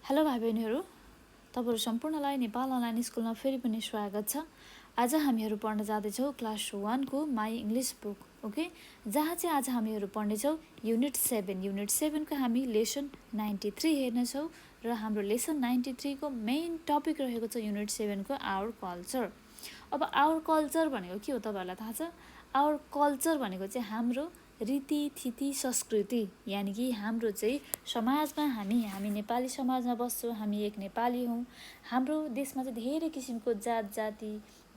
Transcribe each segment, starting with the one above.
Hello भाइ बहिनीहरू, तपाईहरु सम्पूर्णलाई नेपाल अनलाइन स्कुलमा फेरि पनि स्वागत छ। आज हामीहरू पढ्न जाँदैछौँ क्लास 1 को माई इङ्ग्लिस बुक, ओके, जहाँ चाहिँ आज हामीहरू पढ्नेछौँ युनिट 7। युनिट 7 को हामी लेसन 93 हेर्नेछौँ र हाम्रो लेसन 93 को मेन टपिक रहेको छ युनिट 7 को आवर कल्चर। अब आवर कल्चर भनेको के हो तपाईहरुलाई थाहा छ? आवर कल्चर भनेको चाहिँ हाम्रो रीतिथिति संस्कृति, यानी कि हाम्रो चाहिँ समाजमा हामी नेपाली समाजमा बस्छौँ, हामी एक नेपाली हौँ। हाम्रो देशमा चाहिँ धेरै किसिमको जात जाति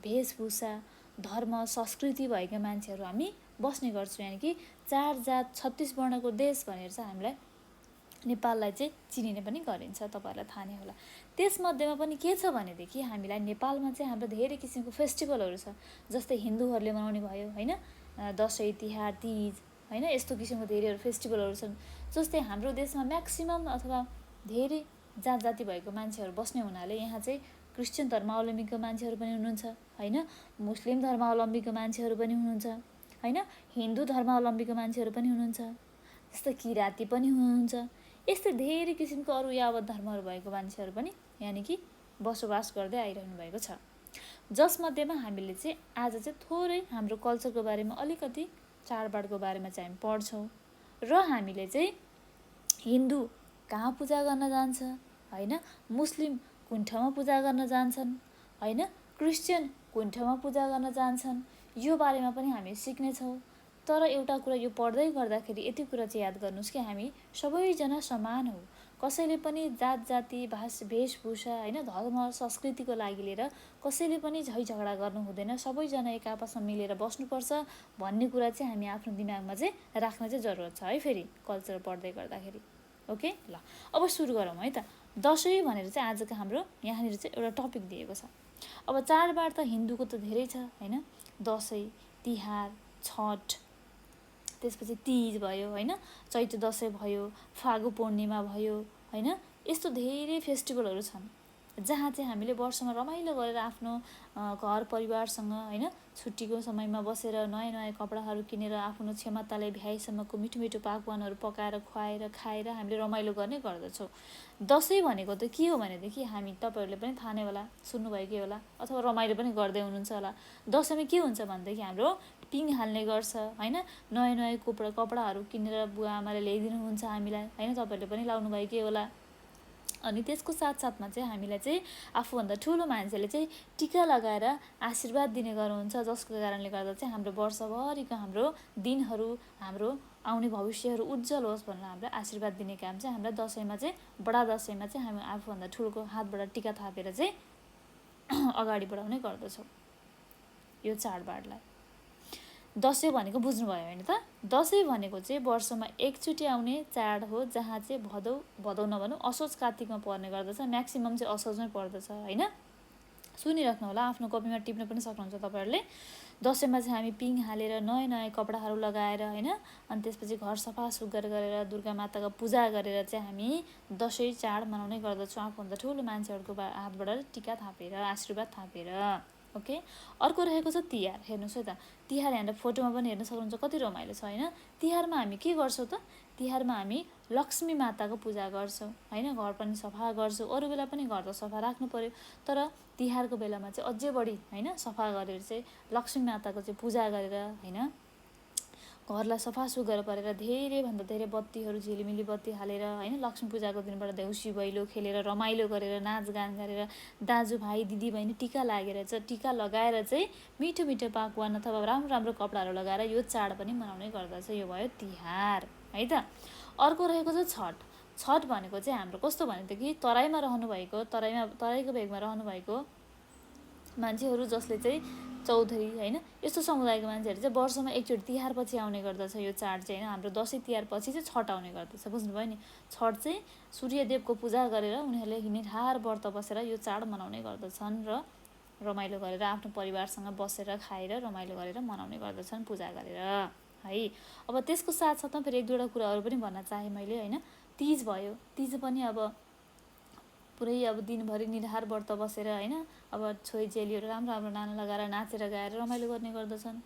वेशभूषा धर्म संस्कृति भएका मान्छेहरू हामी बस्ने गर्छौँ, यानी कि 4 जात 36 वर्णको देश भनेर चाहिँ हामीलाई नेपाललाई चाहिँ चिनिने पनि गरिन्छ, तपाईहरुलाई थाहा नै होला। त्यसमध्येमा पनि के छ भनेदेखि हामीलाई नेपालमा चाहिँ हाम्रो धेरै किसिमको फेस्टिभलहरू छ, जस्तै हिन्दूहरूले मनाउने भयो हैन, दशैं तिहार तीज हैन, यस्तो किसिमको धेरै फेस्टिभलहरू छन्। जस्तै हाम्रो देशमा म्याक्सिमम अथवा धेरै जात जाति भएको मान्छेहरू बस्ने हुनाले यहाँ चाहिँ क्रिश्चियन धर्मावलम्बीको मान्छेहरू पनि हुनुहुन्छ हैन, मुस्लिम धर्मावलम्बीको मान्छेहरू पनि हुनुहुन्छ हैन, हिन्दू धर्मावलम्बीको मान्छेहरू पनि हुनुहुन्छ, जस्तै किराती पनि हुनुहुन्छ। यस्तै धेरै किसिमको अरू यावत धर्महरू भएको मान्छेहरू पनि यानी कि बसोबास गर्दै आइरहनु भएको छ। जसमध्येमा हामीले चाहिँ आज चाहिँ थोरै हाम्रो कल्चरको बारेमा अलिकति चाडबाडको बारेमा चाहिँ हामी पढ्छौँ र हामीले चाहिँ हिन्दू कहाँ पूजा गर्न जान्छ हैन, मुस्लिम कुन ठाउँमा पूजा गर्न जान्छन् हैन, क्रिश्चियन कुन ठाउँमा पूजा गर्न जान्छन्, यो बारेमा पनि हामी सिक्नेछौँ। तर एउटा कुरा यो पढ्दै गर्दाखेरि यति कुरा चाहिँ याद गर्नुस् कि हामी सबैजना समान हौ। कसैले पनि जात जाति वेशभूषा हैन धर्म संस्कृतिको लागि लिएर कसैले पनि झै झगडा गर्नु हुँदैन, सबैजना एक आपसमा मिलेर बस्नुपर्छ भन्ने कुरा चाहिँ हामी आफ्नो दिमागमा चाहिँ राख्न चाहिँ जरुरत छ है फेरि कल्चर पढ्दै गर्दाखेरि। ओके, ल अब सुरु गरौँ है त। दशैं भनेर चाहिँ आजको हाम्रो यहाँनिर चाहिँ एउटा टपिक दिएको छ। अब चाडबाड त हिन्दूको त धेरै छ हैन, दशैं तिहार छठ, त्यसपछि तीज भयो हैन, चैते दशैं भयो, फागु पूर्णिमा भयो हैन, यस्तो धेरै फेस्टिभलहरू छन् जहाँ चाहिँ हामीले वर्षमा रमाइलो गरेर आफ्नो घर परिवारसँग हैन छुट्टीको समयमा बसेर नयाँ नयाँ कपडाहरू किनेर आफ्नो क्षमताले भ्याइसम्मको मिठो मिठो पाकवानहरू पकाएर खुवाएर खाएर हामीले रमाइलो गर्ने गर्दछौँ। दशैं भनेको त के हो भनेदेखि हामी तपाईहरुले पनि थाहा नै होला, सुन्नुभएकै होला अथवा रमाइलो पनि गर्दै हुनुहुन्छ होला। दशैंमा के हुन्छ भनेदेखि हाम्रो पिङ हाल्ने गर्छ हैन, नयाँ नयाँ कपडाहरू किनेर बुवा आमाले ल्याइदिनुहुन्छ हामीलाई हैन, तपाईहरुले पनि लाउनु भएकै होला। अनि त्यसको साथसाथमा चाहिँ हामीलाई चाहिँ आफूभन्दा ठुलो मान्छेले चाहिँ टीका लगाएर आशीर्वाद दिने गर्नुहुन्छ, जसको कारणले गर्दा चाहिँ हाम्रो वर्षभरिको हाम्रो दिनहरू हाम्रो आउने भविष्यहरू उज्जवल होस् भनेर हामीलाई आशीर्वाद दिने काम चाहिँ हामीलाई दशैंमा चाहिँ बडा दशैंमा चाहिँ हामी आफूभन्दा ठुलोको हातबाट टीका थापेर चाहिँ अगाडि बढाउने गर्दछौँ यो चाडबाडलाई। दशैं भनेको बुझ्नुभयो हैन त? दशैं भनेको चाहिँ वर्षमा एकचोटि आउने चाड हो, जहाँ चाहिँ भदौ नभनौँ असोज कार्तिकमा पर्ने गर्दछ, म्याक्सिमम चाहिँ असोजमै पर्दछ हैन। सुनिराख्नु होला, आफ्नो कपीमा टिप्न पनि सक्नुहुन्छ तपाईहरुले। दशैंमा चाहिँ हामी पिङ हालेर नयाँ नयाँ कपडाहरू लगाएर हैन, अनि त्यसपछि घर सफा सुग्घर गरेर दुर्गा माताको पूजा गरेर चाहिँ हामी दशैं चाड मनाउने गर्दछौँ आफूभन्दा ठुलो मान्छेहरूको हातबाट टीका थापेर आशीर्वाद थापेर। ओके, अर्को रहेको छ तिहार। हेर्नुहोस् है त, तिहार यहाँनिर फोटोमा पनि हेर्न सक्नुहुन्छ, कति रमाइलो छ हैन। तिहारमा हामी के गर्छौँ त? तिहारमा हामी लक्ष्मी माताको पूजा गर्छौँ हैन, घर पनि सफा गर्छौँ। अरू बेला पनि घर त सफा राख्नु पर्यो, तर तिहारको बेलामा चाहिँ अझै बढी हैन सफा गरेर चाहिँ लक्ष्मी माताको चाहिँ पूजा गरेर हैन घरलाई सफा सुग्घर पारेर धेरैभन्दा धेरै बत्तीहरू झिलिमिली बत्ती हालेर हैन लक्ष्मी पूजाको दिनबाट देउसी भैलो खेलेर रमाइलो गरेर नाचगान गरेर दाजुभाइ दिदीबहिनी टीका लगाएर चाहिँ मिठो मिठो पाकवान अथवा राम्रो राम्रो कपडाहरू लगाएर यो चाड पनि मनाउने गर्दछ। यो भयो तिहार है त। अर्को रहेको छ छठ। छठ भनेको चाहिँ हाम्रो कस्तो भनेदेखि तराईमा रहनुभएको तराईको भेगमा रहनुभएको मान्छेहरू जसले चाहिँ चौधरी हैन यस्तो समुदायको मान्छेहरू चाहिँ वर्षमा एकचोटि तिहार पछि आउने गर्दछ यो चाड चाहिँ हैन। हाम्रो दशैं तिहार पछि चाहिँ छठ आउने गर्दछ, बुझ्नुभयो नि। छठ चाहिँ सूर्यदेवको पूजा गरेर उनीहरूले निराहार व्रत बसेर यो चाड मनाउने गर्दछन् र रमाइलो गरेर आफ्नो परिवारसँग बसेर खाएर रमाइलो गरेर मनाउने गर्दछन् पूजा गरेर है। अब त्यसको साथसाथमा फेरि एक दुईवटा कुराहरू पनि भन्न चाहे मैले हैन। तीज भयो, तीज पनि अब पुरै अब दिनभरि निराहार व्रत बसेर हैन अब छोरी चेलीहरू राम्रो राम्रो नाना लगाएर नाचेर गाएर रमाइलो गर्ने गर्दछन्।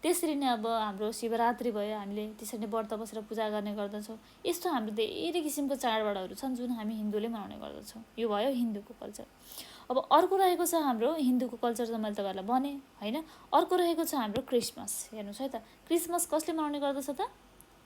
त्यसरी नै अब हाम्रो शिवरात्रि भयो, हामीले त्यसरी नै व्रत बसेर पूजा गर्ने गर्दछौँ। यस्तो हाम्रो धेरै किसिमको चाडबाडहरू छन् जुन हामी हिन्दूले मनाउने गर्दछौँ। यो भयो हिन्दूको कल्चर। अब अर्को रहेको छ हाम्रो हिन्दूको कल्चर त मैले तपाईँहरूलाई भने होइन। अर्को रहेको छ हाम्रो क्रिसमस। हेर्नुहोस् है त, क्रिसमस कसले मनाउने गर्दछ त?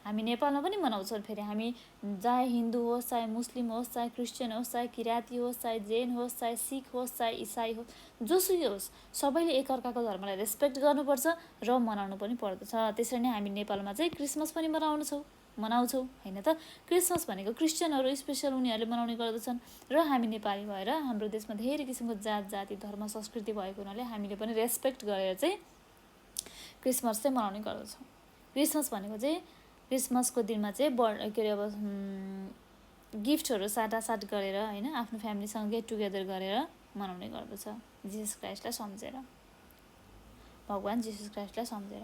हामी नेपालमा पनि मनाउँछौँ। फेरि हामी चाहे हिन्दू होस्, चाहे मुस्लिम होस्, चाहे क्रिस्चियन होस्, चाहे किराँती होस्, चाहे जैन होस्, चाहे सिख होस्, चाहे इसाई होस्, जोसुकै होस्, सबैले एकअर्काको धर्मलाई रेस्पेक्ट गर्नुपर्छ र मनाउनु पनि पर्दछ। त्यसरी नै हामी नेपालमा चाहिँ क्रिसमस पनि मनाउँछौँ होइन त। क्रिसमस भनेको क्रिस्चियनहरू स्पेसल उनीहरूले मनाउने गर्दछन् र हामी नेपाली भएर हाम्रो देशमा धेरै किसिमको जात जाति धर्म संस्कृति भएको हुनाले हामीले पनि रेस्पेक्ट गरेर चाहिँ क्रिसमस चाहिँ मनाउने गर्दछौँ। क्रिसमस भनेको चाहिँ क्रिसमसको दिनमा चाहिँ गिफ्टहरू साटासाट गरेर होइन आफ्नो फ्यामिलीसँग गेट टुगेदर गरेर मनाउने गर्दछ जिसस क्राइस्टलाई सम्झेर, भगवान् जिसस क्राइस्टलाई सम्झेर।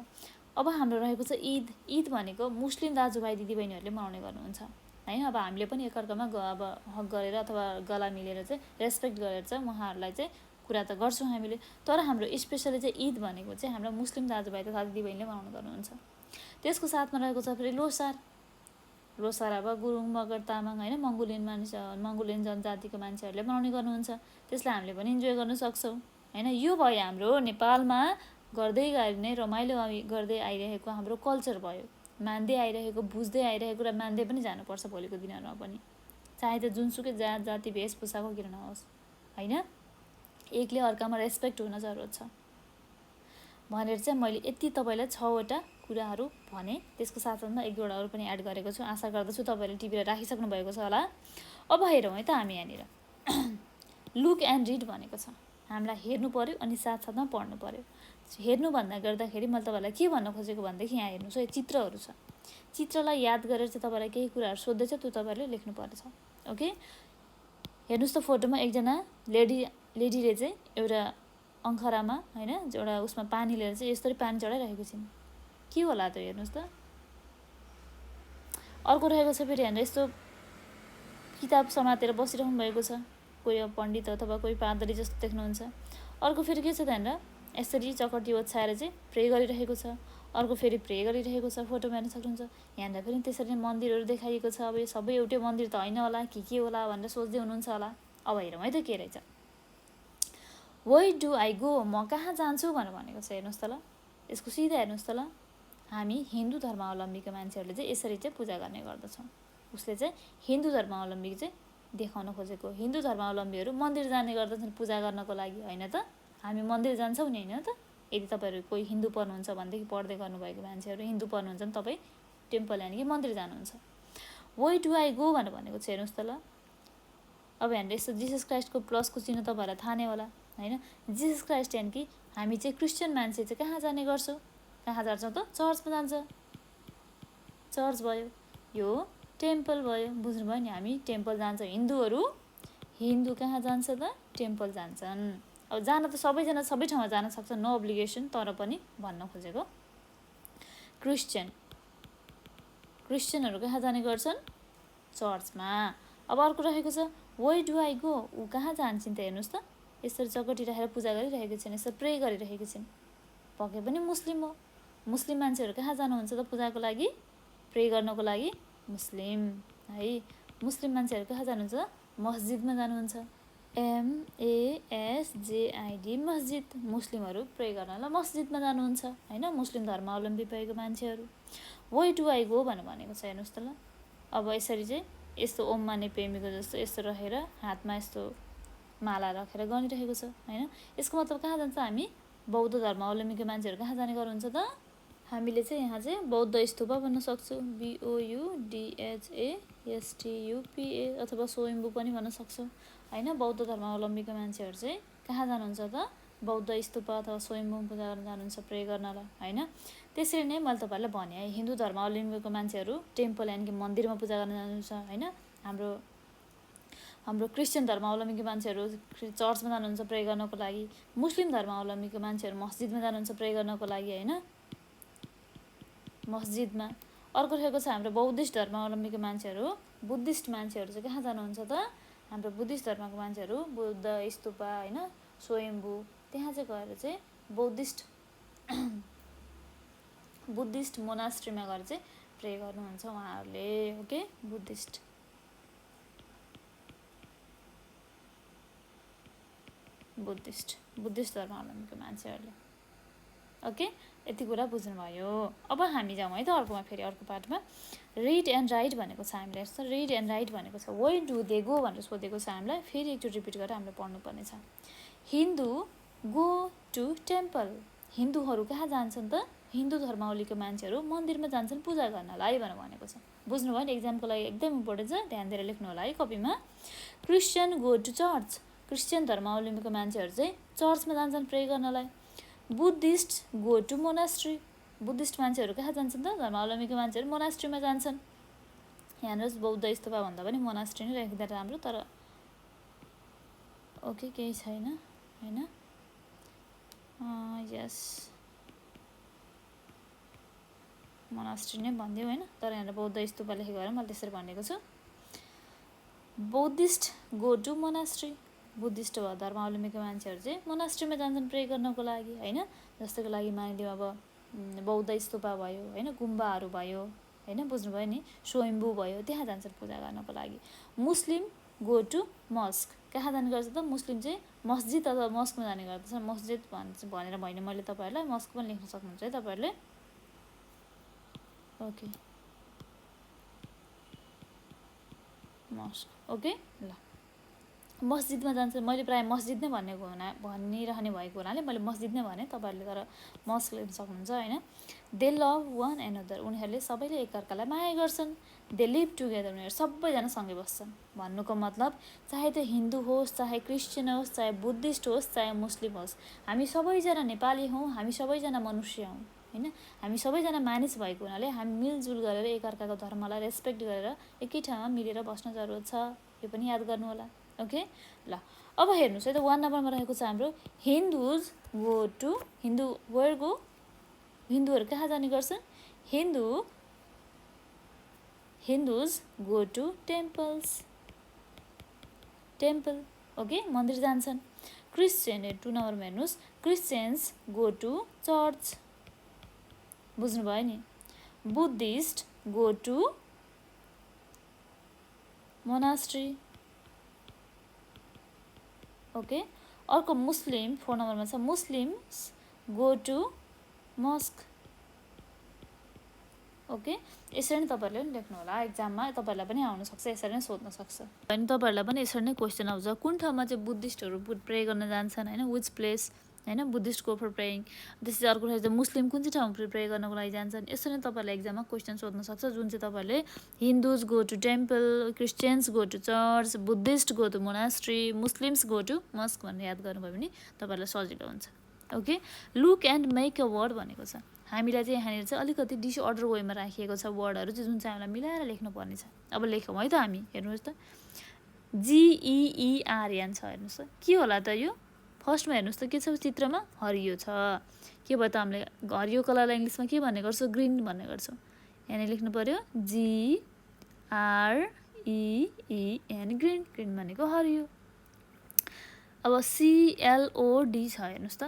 अब हाम्रो रहेको छ ईद। ईद भनेको मुस्लिम दाजुभाइ दिदीबहिनीहरूले मनाउने गर्नुहुन्छ होइन। अब हामीले पनि एकअर्कामा अब हक गरेर अथवा गला मिलेर चाहिँ रेस्पेक्ट गरेर चाहिँ उहाँहरूलाई चाहिँ कुरा त गर्छौँ हामीले। तर हाम्रो स्पेसली चाहिँ ईद भनेको चाहिँ हाम्रो मुस्लिम दाजुभाइ तथा दिदीबहिनीले मनाउने गर्नुहुन्छ। त्यसको साथमा रहेको छ फेरि लोसार। लोसार अब गुरुङ, मगर, तामाङ होइन मङ्गोलियन जनजातिको मान्छेहरूले मनाउने गर्नुहुन्छ। त्यसलाई हामीले पनि इन्जोय गर्न सक्छौँ होइन। यो भयो हाम्रो नेपालमा गर्दै गर्ने रमाइलो गर्दै आइरहेको हाम्रो कल्चर भयो, मान्दै आइरहेको, बुझ्दै आइरहेको र मान्दै पनि जानुपर्छ भोलिको दिनहरूमा पनि, चाहे त्यो जुनसुकै जात जाति वेशभूषाको किन नहोस् होइन। एकले अर्कामा रेस्पेक्ट हुन जरुरत छ भनेर चाहिँ मैले यति तपाईँलाई 6वटा कुराहरू भने। त्यसको साथसाथमा 1-2वटा अरू पनि एड गरेको छु। आशा गर्दछु तपाईँले टिपेर राखिसक्नु भएको छ होला। अब हेरौँ है त हामी यहाँनिर लुक एन्ड रिड भनेको छ। हामीलाई हेर्नु पर्यो अनि साथसाथमा पढ्नु पर्यो। हेर्नु भन्दा गर्दाखेरि मैले तपाईँलाई के भन्न खोजेको भनेदेखि यहाँ हेर्नुहोस् है, चित्रहरू छ। चित्रलाई याद गरेर चाहिँ तपाईँलाई केही कुराहरू सोध्दैछ, त्यो तपाईँले लेख्नु पर्छ। ओके, हेर्नुहोस् त फोटोमा एकजना लेडीले चाहिँ एउटा अङ्खरामा होइन एउटा उसमा पानी लिएर चाहिँ यसरी पानी चढाइरहेको छिन्। के होला त हेर्नुहोस् त। अर्को रहेको छ फेरि हेर्नु, यस्तो किताब समातेर बसिरहनु भएको छ, कोही पण्डित अथवा कोही पादरी जस्तो देख्नुहुन्छ। अर्को फेरि के छ त हेरेर यसरी चकटी ओछ्याएर चाहिँ प्रे गरिरहेको छ। अर्को फेरि प्रे गरिरहेको छ, फोटोमा हेर्न सक्नुहुन्छ। यहाँनिर पनि त्यसरी मन्दिरहरू देखाइएको छ। अब यो सबै एउटै मन्दिर त होइन होला, के होला भनेर सोच्दै हुनुहुन्छ होला। अब हेरौँ है त के रहेछ। वेयर डु आई गो, म कहाँ जान्छु भनेर भनेको छ। हेर्नुहोस् त ल, यसको सिधा हेर्नुहोस् त ल। हामी हिन्दू धर्मावलम्बीका मान्छेहरूले चाहिँ यसरी चाहिँ पूजा गर्ने गर्दछौँ। उसले चाहिँ हिन्दू धर्मावलम्बी चाहिँ देखाउन खोजेको। हिन्दू धर्मावलम्बीहरू मन्दिर जाने गर्दछन् पूजा गर्नको लागि होइन त। हामी मन्दिर जान्छौँ नि होइन त। यदि तपाईँहरू कोही हिन्दू पर्नुहुन्छ भनेदेखि पढ्दै गर्नुभएको मान्छेहरू हिन्दू पर्नुहुन्छ भने तपाईँ टेम्पल यानि कि मन्दिर जानुहुन्छ। वेयर डु आई गो भनेर भनेको छ। हेर्नुहोस् त ल। अब यहाँनिर यस्तो जिसस क्राइस्टको प्लसको चिन्ह तपाईँहरूलाई थाहा नै होला होइन। जिसस क्राइस्ट यानि कि हामी चाहिँ क्रिस्चियन मान्छे चाहिँ कहाँ जाने गर्छौँ, कहाँ जान्छौँ त? चर्चमा जान्छ। चर्च भयो, यो टेम्पल भयो, बुझ्नुभयो नि। हामी टेम्पल जान्छौँ। हिन्दू कहाँ जान्छ त? टेम्पल जान्छन्। अब जान त सबैजना सबै ठाउँमा जान सक्छ, नो अब्लिगेसन। तर पनि भन्न खोजेको क्रिस्चियनहरू कहाँ जाने गर्छन्? चर्चमा। अब अर्को रहेको छ वेयर डु आई गो, ऊ कहाँ जान्छन् त? हेर्नुहोस् त, यसरी चकटी राखेर पूजा गरिरहेको छिन्, यसरी प्रे गरिरहेको छिन्। पक्कै पनि मुस्लिम हो। मुस्लिम मान्छेहरू कहाँ जानुहुन्छ त पूजाको लागि, प्रे गर्नको लागि? मुस्लिम है। मुस्लिम मान्छेहरू कहाँ जानुहुन्छ? मस्जिदमा जानुहुन्छ। MASJID मस्जिद। मुस्लिमहरू प्रे गर्नलाई मस्जिदमा जानुहुन्छ होइन, मुस्लिम धर्मावलम्बी भएको मान्छेहरू। वेयर डु आई गो भनेको छ। हेर्नुहोस् त ल। अब यसरी चाहिँ यस्तो ओम माने प्रेमीको जस्तो यस्तो रहेर हातमा यस्तो माला राखेर गरिरहेको छ होइन। यसको मतलब कहाँ जान्छ? हामी बौद्ध धर्मावलम्बीको मान्छेहरू कहाँ जाने गर्नुहुन्छ त? हामीले चाहिँ यहाँ चाहिँ बौद्ध स्तूपा भन्न सक्छौँ, BOUDHASTUPA, अथवा स्वयम्भू पनि भन्न सक्छौँ होइन। बौद्ध धर्मावलम्बीका मान्छेहरू चाहिँ कहाँ जानुहुन्छ त? बौद्ध स्तूपा अथवा स्वयम्भू पूजा गर्न जानुहुन्छ, प्रे गर्नलाई होइन। त्यसरी नै मैले तपाईँलाई भने है, हिन्दू धर्मावलम्बीको मान्छेहरू टेम्पल यानि कि मन्दिरमा पूजा गर्न जानुहुन्छ होइन। हाम्रो क्रिस्चियन धर्मावलम्बीको मान्छेहरू चर्चमा जानुहुन्छ प्रे गर्नको लागि। मुस्लिम धर्मावलम्बीको मान्छेहरू मस्जिदमा जानुहुन्छ प्रे गर्नको लागि होइन, मस्जिदमा। अर्को रहेको छ हाम्रो बौद्धिस्ट धर्मावलम्बीको मान्छेहरू, बुद्धिस्ट मान्छेहरू चाहिँ कहाँ जानुहुन्छ त? हाम्रो बुद्धिस्ट धर्मको मान्छेहरू बुद्ध स्तूपा होइन, स्वयम्भू, त्यहाँ चाहिँ गएर चाहिँ बुद्धिस्ट मोनास्ट्रीमा गएर चाहिँ प्रे गर्नुहुन्छ उहाँहरूले ओके बुद्धिस्ट धर्मावलम्बीको मान्छेहरूले ओके यति कुरा बुझ्नुभयो अब हामी जाउँ है त अर्कोमा फेरि अर्को पार्टमा रिड एन्ड राइट भनेको छ हामीलाई यस्तो रिड एन्ड राइट भनेको छ वेयर डु दे गो भनेर सोधेको छ हामीलाई फेरि एकचोटि रिपिट गरेर हामीले पढ्नुपर्ने छ हिन्दू गो टु टेम्पल हिन्दूहरू कहाँ जान्छन् त हिन्दू धर्मावलीको मान्छेहरू मन्दिरमा जान्छन् पूजा गर्नलाई भनेर भनेको छ बुझ्नुभयो नि एक्जामको लागि एकदम इम्पोर्टेन्ट छ ध्यान दिएर लेख्नु होला है कपीमा Christian go to church Christian धर्मावलम्बीको मान्छेहरू चाहिँ चर्चमा जान्छन् प्रे गर्नलाई Buddhist go to monastery Buddhist मान्छेहरू कहाँ जान्छन् त धर्मावलम्बीको मान्छेहरू मोनास्ट्रीमा जान्छन् यहाँनिर बौद्ध स्तूपा भन्दा पनि मोनास्ट्री नै लेख्दा राम्रो तर ओके केही छैन हैन यस मोनास्ट्री नै भनिदिउँ हैन तर यहाँ बौद्ध स्तूपा लेखेको भएर मैले त्यसरी भनेको छु Buddhist go to monastery Buddhist धर्मावलम्बीको मान्छेहरू चाहिँ मोनास्ट्रीमा जान्छन् प्रे गर्नको लागि हैन जस्तोको लागि मानिलिउँ अब बौद्ध स्तूपा भयो हैन गुम्बाहरू भयो हैन बुझ्नुभयो नि स्वयम्भू भयो त्यहाँ जान्छन् पूजा गर्नको लागि मुस्लिम गो टु मस्क कहाँ जाने गर्छ त मुस्लिम चाहिँ मस्जिद अथवा मस्कमा जाने गर्दछ मस्जिद भनेर भने मैले तपाईहरुलाई मस्क पनि लेख्न सक्नुहुन्छ है तपाईहरुले ओके मस्क ओके ल मस्जिदमा जान्छ मैले प्राय मस्जिद नै भनिरहने भएको हुनाले मैले मस्जिद नै भने तपाईहरुले तर मस्क लेख्न सक्नुहुन्छ हैन दे लभ वान एनदर उनीहरूले सबैले एकअर्कालाई माया गर्छन् दे लिभ टुगेदर उनीहरू सबैजना सँगै बस्छन् भन्नुको मतलब चाहे त्यो हिन्दू होस् चाहे क्रिस्चियन होस् चाहे बुद्धिस्ट होस् चाहे मुस्लिम होस् हामी सबैजना नेपाली हौं हामी सबैजना मनुष्य हौं हैन हामी सबैजना मानिस भएको हुनाले हामी मिलजुल गरेर एकअर्काको धर्मलाई रेस्पेक्ट गरेर एकै ठाउँमा मिलेर बस्न जरुरत छ यो पनि याद गर्नु होला ओके ल अब हेर्नुस् है त 1 नम्बरमा रहेको छ हाम्रो Hindus go to Hindu where go हिन्दूहरु कहाँ जाने गर्छन् Hindus go to temple okay मन्दिर जान्छन् क्रिस्चियन 2 नम्बरमा हेर्नुस् क्रिस्चियन्स गो टु चर्च बुझ्नु भयो नि Buddhist go to monastery okay अर्को मुस्लिम 4 नम्बरमा छ Muslims go to mosque okay यसरी नै तपाईहरुले पनि लेख्नु होला एक्जाममा तपाईहरुलाई पनि आउन सक्छ यसरी नै सोध्न सक्छ अनि तपाईहरुलाई पनि यसरी नै क्वेशन आउँछ कुन ठाउँमा चाहिँ बुद्धिस्टहरु प्रे गर्न जान्छन् हैन व्हिच प्लेस हैन बुद्धिस्ट गो फर प्रेइङ त्यसै अर्को ठाउँ चाहिँ मुस्लिम कुन चाहिँ ठाउँमा प्रे गर्नको लागि जान्छन् यसरी नै तपाईहरुलाई एक्जाममा क्वेशन सोध्न सक्छ जुन चाहिँ तपाईहरुले Hindus go to temple Christians go to church Buddhist go to monastery Muslims go to mosque भनेर याद गर्नुभयो भने तपाईहरुलाई सजिलो हुन्छ okay look and make a word भनेको छ हामीलाई चाहिँ यहाँनिर चाहिँ अलिकति डिसअर्डर वेमा राखिएको छ वर्डहरु चाहिँ जुन चाहिँ हामीलाई मिलाएर लेख्नु पर्ने छ अब लेखौँ है त हामी हेर्नुस् त GEERN छ हेर्नुस् त के होला त यो फर्स्टमा हेर्नुस् त के छ चित्रमा हरियो छ के भयो त हामीले हरियो कलरलाई इंग्लिशमा के भन्ने गर्छौं ग्रीन भन्ने गर्छौं यहाँ लेख्नु पर्यो GREEN ग्रीन भनेको हरियो अब CLOD छ हेर्नुस् त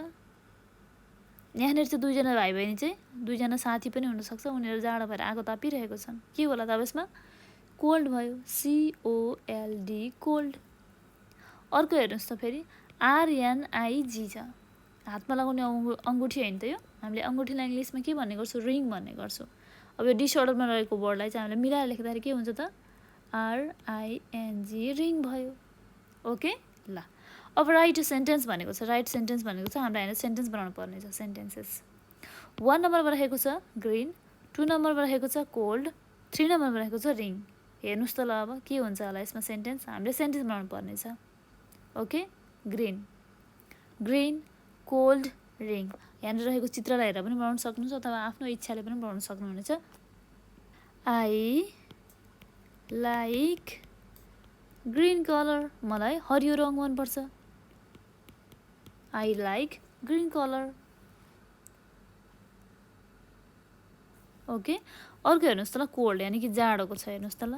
यहाँनिर चाहिँ दुईजना भाइ बहिनी चाहिँ दुईजना साथी पनि हुन सक्छ उनीहरु जाडो भएर आगो तापिरहेको छन् के होला त यसमा कोल्ड भयो COLD कोल्ड अर्को हेर्नुस् त फेरि RNIG छ हातमा लगाउने अंगुठी हैन त यो हामीले अंगुठीलाई इंग्लिशमा के भन्ने गर्छौं रिङ भन्ने गर्छौं अब यो डिसअर्डरमा रहेको वर्डलाई चाहिँ हामीले मिलाएर लेख्दाखेरि के हुन्छ त RING रिङ भयो ओके ल अब राइट सेन्टेन्स भनेको छ राइट सेन्टेन्स भनेको छ हामीलाई हैन सेन्टेन्स बनाउनु पर्ने छ सेन्टेन्सेस 1 नम्बरमा रहेको छ ग्रीन 2 नम्बरमा रहेको छ कोल्ड 3 नम्बरमा रहेको छ रिङ हेर्नुस् त ल अब के हुन्छ होला यसमा सेन्टेन्स हामीले सेन्टेन्स बनाउनु पर्ने छ ओके ग्रीन कोल्ड रिङ यहाँ रहेको चित्रलाई हेरेर पनि बनाउन सक्नुहुन्छ अथवा आफ्नो इच्छाले पनि बनाउन सक्नुहुनेछ आई लाइक ग्रीन कलर मलाई हरियो रङ मन पर्छ I like green color okay अर्को हेर्नुस् त ल कोल्ड यानी कि जाडोको छ हेर्नुस् त ल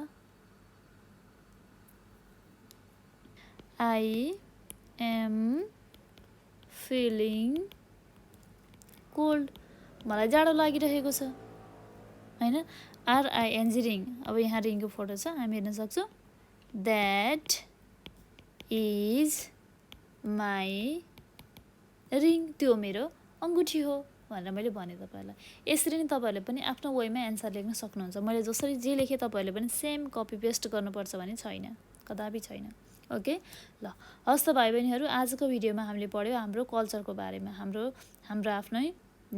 I am feeling cold मलाई जाडो लागिरहेको छ हैन RING रिङ अब यहाँ रिङको फोटो छ हामी हेर्न सक्छौं that is my ring त्यो मेरो अंगूठी हो भनेर मैले भने तपाईहरुलाई यसरी नै तपाईहरुले पनि आफ्नो वेमा आन्सर लेख्न सक्नुहुन्छ मैले जसरी जे लेखे तपाईहरुले पनि सेम कपी पेस्ट गर्नुपर्छ भने छैन कदापि छैन ओके ल हस् त भाइ बहिनीहरु आजको भिडियोमा हामीले पढ्यो हाम्रो कल्चरको बारेमा हाम्रो आफ्नै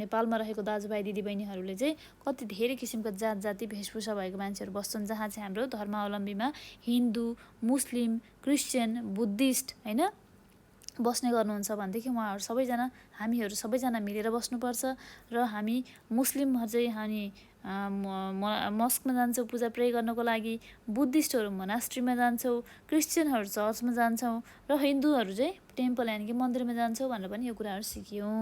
नेपालमा रहेको दाजुभाइ दिदीबहिनीहरुले चाहिँ कति धेरै किसिमको जात जाति भेषभूषा भएको मान्छेहरु बस्छन् जहाँ चाहिँ हाम्रो धर्मावलम्बीमा हिन्दू मुस्लिम क्रिश्चियन बुद्धिस्ट हैन बस्ने गर्नुहुन्छ भनेदेखि उहाँहरु सबैजना हामीहरु सबैजना मिलेर बस्नुपर्छ र हामी मुस्लिमहरु चाहिँ हामी मस्कमा जान्छौं पूजा प्रे गर्नको लागि बुद्धिस्टहरु मोनास्ट्रीमा जान्छौं क्रिश्चियनहरु चर्चमा जान्छौं र हिन्दूहरु चाहिँ टेम्पल यानि कि मन्दिरमा जान्छौं भनेर पनि यो कुराहरु सिक्यौं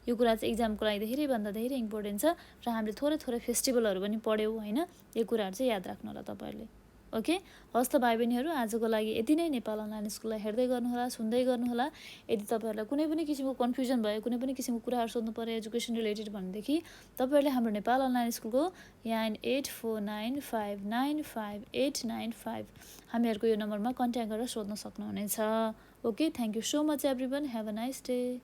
यो कुरा चाहिँ एक्जामको लागि धेरै भन्दा धेरै इम्पोर्टेन्ट छ र हामीले थोरै थोरै फेस्टिभलहरु पनि पढ्यौं हैन यो कुराहरु चाहिँ याद राख्नु होला तपाईहरुले ओके हस् त भाइ बहिनीहरु आजको लागि यति नै नेपाल अनलाइन स्कुललाई हेर्दै गर्नु होला सुन्दै गर्नु होला यदि तपाईहरुलाई कुनै पनि किसिमको कन्फ्युजन भयो कुनै पनि किसिमको कुराहरु सोध्नु पर्यो एजुकेसन रिलेटेड भनेदेखि तपाईहरुले हाम्रो नेपाल अनलाइन स्कुलको यहाँ 8495958895 हामीहरुको यो नम्बरमा कन्ट्याक्ट गरेर सोध्न सक्नुहुनेछ okay thank you so much everyone have a nice day